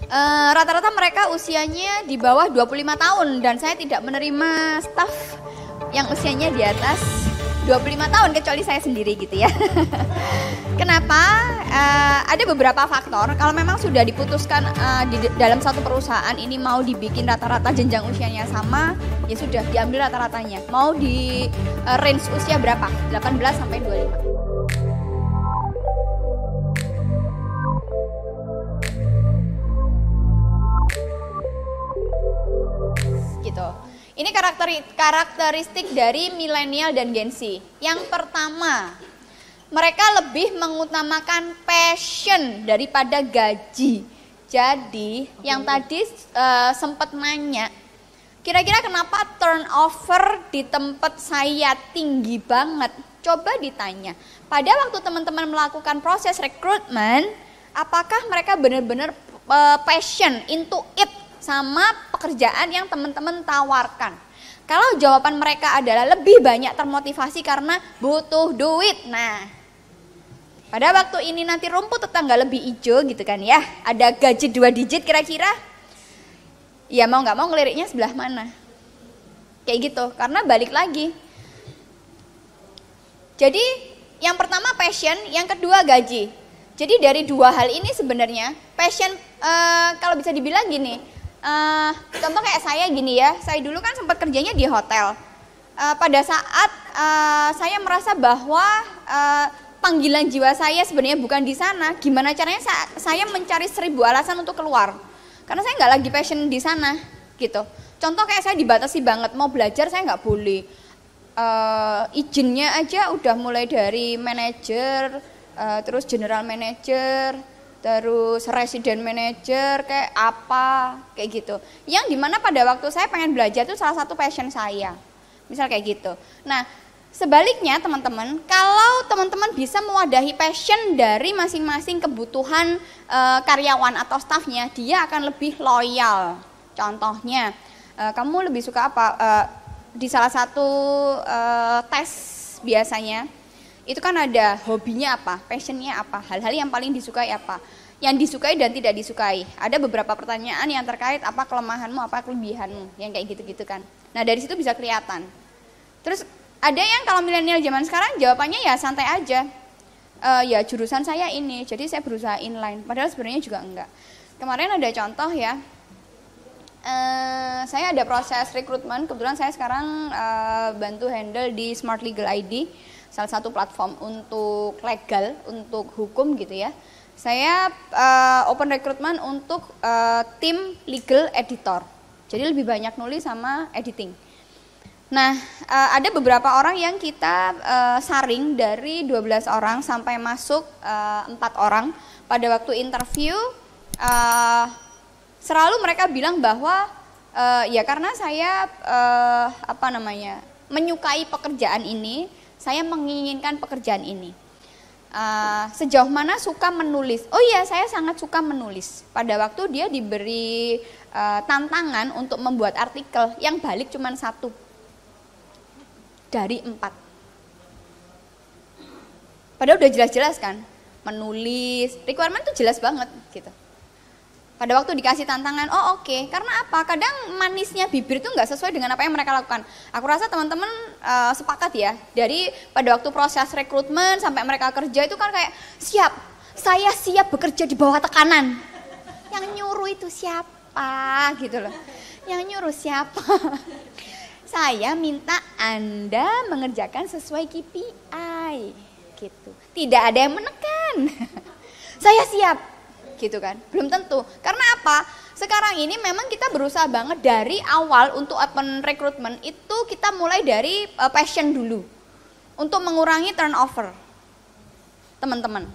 Rata-rata mereka usianya di bawah 25 tahun dan saya tidak menerima staf yang usianya di atas 25 tahun kecuali saya sendiri gitu ya. Kenapa? Ada beberapa faktor. Kalau memang sudah diputuskan di dalam satu perusahaan ini mau dibikin rata-rata jenjang usianya sama, ya sudah diambil rata-ratanya. Mau di range usia berapa? 18 sampai 25. Gitu. Ini karakteristik dari milenial dan Gen Z. Yang pertama, mereka lebih mengutamakan passion daripada gaji. Jadi, yang tadi sempat nanya, kira-kira kenapa turnover di tempat saya tinggi banget? Coba ditanya, pada waktu teman-teman melakukan proses rekrutmen, apakah mereka benar-benar passion, into it sama pekerjaan yang teman-teman tawarkan? Kalau jawaban mereka adalah lebih banyak termotivasi karena butuh duit. Nah, pada waktu ini nanti rumput tetangga lebih hijau gitu kan ya, ada gaji 2 digit kira-kira, ya mau nggak mau ngeliriknya sebelah mana? Kayak gitu, karena balik lagi. Jadi yang pertama passion, yang kedua gaji. Jadi dari dua hal ini sebenarnya passion, kalau bisa dibilang gini, contoh kayak saya gini ya, saya dulu kan sempat kerjanya di hotel. Pada saat saya merasa bahwa panggilan jiwa saya sebenarnya bukan di sana, gimana caranya saya mencari 1000 alasan untuk keluar, karena saya nggak lagi passion di sana gitu. Contoh kayak saya dibatasi banget, mau belajar saya nggak boleh, izinnya aja udah mulai dari manajer, terus general manager, terus resident manager, kayak apa, kayak gitu. Yang dimana pada waktu saya pengen belajar itu salah satu passion saya, misal kayak gitu. Nah, sebaliknya teman-teman, kalau teman-teman bisa mewadahi passion dari masing-masing kebutuhan karyawan atau stafnya, dia akan lebih loyal. Contohnya, kamu lebih suka apa? Di salah satu tes biasanya, itu kan ada hobinya apa, passionnya apa, hal-hal yang paling disukai apa, yang disukai dan tidak disukai. Ada beberapa pertanyaan yang terkait apa kelemahanmu, apa kelebihanmu, yang kayak gitu-gitu kan. Nah dari situ bisa kelihatan. Terus ada yang kalau milenial zaman sekarang jawabannya ya santai aja, ya jurusan saya ini, jadi saya berusaha inline, padahal sebenarnya juga enggak. Kemarin ada contoh ya, saya ada proses rekrutmen, kebetulan saya sekarang bantu handle di Smart Legal ID, salah satu platform untuk legal, untuk hukum gitu ya. Saya open rekrutmen untuk tim legal editor, jadi lebih banyak nulis sama editing. Nah, ada beberapa orang yang kita saring dari 12 orang sampai masuk 4 orang. Pada waktu interview, selalu mereka bilang bahwa ya karena saya menyukai pekerjaan ini, saya menginginkan pekerjaan ini. Sejauh mana suka menulis? Oh iya, saya sangat suka menulis. Pada waktu dia diberi tantangan untuk membuat artikel, yang balik cuma 1 dari 4. Padahal udah jelas-jelas kan, menulis, requirement tuh jelas banget gitu. Pada waktu dikasih tantangan, oh oke. Karena apa? Kadang manisnya bibir itu nggak sesuai dengan apa yang mereka lakukan. Aku rasa teman-teman sepakat ya, dari pada waktu proses rekrutmen sampai mereka kerja itu kan kayak, siap, saya siap bekerja di bawah tekanan. Yang nyuruh itu siapa gitu loh. Yang nyuruh siapa? Saya minta Anda mengerjakan sesuai KPI gitu. Tidak ada yang menekan. Saya siap gitu kan, belum tentu. Karena apa? Sekarang ini memang kita berusaha banget dari awal untuk open recruitment itu kita mulai dari passion dulu untuk mengurangi turnover teman-teman.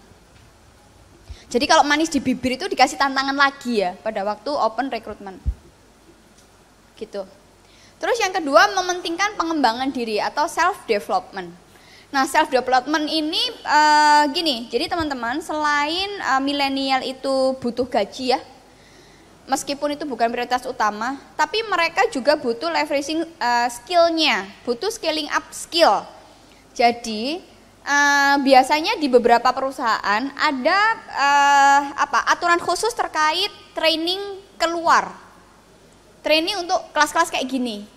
Jadi kalau manis di bibir itu dikasih tantangan lagi ya pada waktu open recruitment gitu. Terus yang kedua, mementingkan pengembangan diri atau self development. Nah, self development ini gini, jadi teman-teman, selain milenial itu butuh gaji ya, meskipun itu bukan prioritas utama, tapi mereka juga butuh leveraging skillnya, butuh scaling up skill. Jadi biasanya di beberapa perusahaan ada aturan khusus terkait training keluar, training untuk kelas-kelas kayak gini,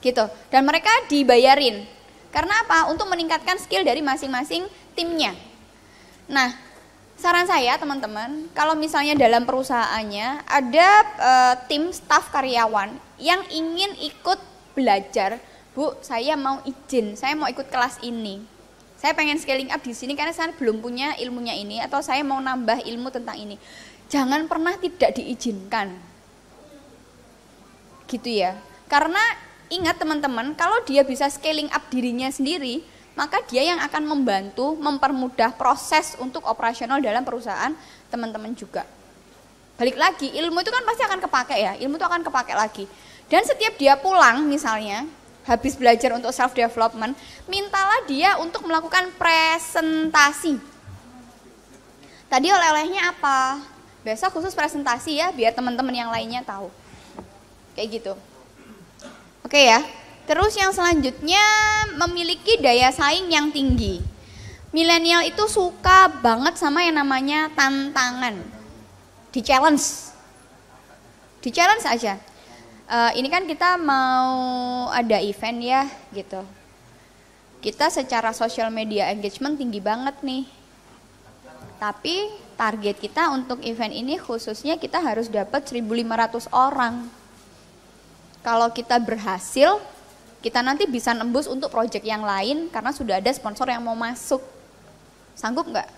gitu. Dan mereka dibayarin. Karena apa? Untuk meningkatkan skill dari masing-masing timnya. Nah, saran saya teman-teman, kalau misalnya dalam perusahaannya ada tim staf karyawan yang ingin ikut belajar, Bu, saya mau izin, saya mau ikut kelas ini. Saya pengen scaling up di sini karena saya belum punya ilmunya ini, atau saya mau nambah ilmu tentang ini. Jangan pernah tidak diizinkan. Gitu ya. Karena ingat teman-teman, kalau dia bisa scaling up dirinya sendiri, maka dia yang akan membantu, mempermudah proses untuk operasional dalam perusahaan teman-teman juga. Balik lagi, ilmu itu kan pasti akan kepake ya, ilmu itu akan kepake lagi. Dan setiap dia pulang misalnya, habis belajar untuk self development, mintalah dia untuk melakukan presentasi. Tadi oleh-olehnya apa? Besok khusus presentasi ya, biar teman-teman yang lainnya tahu. Kayak gitu. Oke ya. Terus yang selanjutnya, memiliki daya saing yang tinggi. Milenial itu suka banget sama yang namanya tantangan. Di-challenge aja. Ini kan kita mau ada event ya gitu. Kita secara social media engagement tinggi banget nih. Tapi target kita untuk event ini khususnya kita harus dapat 1.500 orang. Kalau kita berhasil, kita nanti bisa nembus untuk proyek yang lain karena sudah ada sponsor yang mau masuk. Sanggup nggak?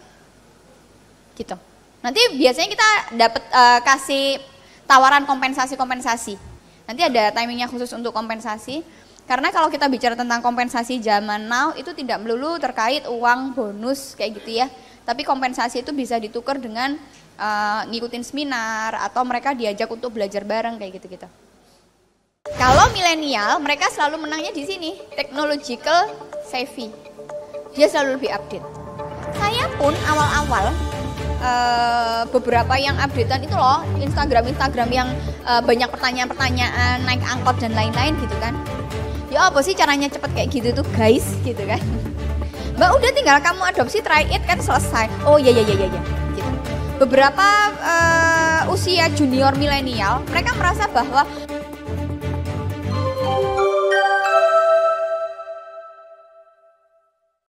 Gitu. Nanti biasanya kita dapat kasih tawaran kompensasi. Nanti ada timingnya khusus untuk kompensasi. Karena kalau kita bicara tentang kompensasi zaman now itu tidak melulu terkait uang bonus kayak gitu ya. Tapi kompensasi itu bisa ditukar dengan ngikutin seminar atau mereka diajak untuk belajar bareng kayak gitu-gitu. Kalau milenial, mereka selalu menangnya di sini, technological savvy. Dia selalu lebih update. Saya pun awal-awal beberapa yang updatean itu loh, Instagram yang banyak pertanyaan-pertanyaan, naik angkot dan lain-lain gitu kan. Ya apa sih caranya cepet kayak gitu tuh guys, gitu kan. Mbak udah tinggal kamu adopsi, try it kan selesai. Oh iya. Gitu. Beberapa usia junior milenial, mereka merasa bahwa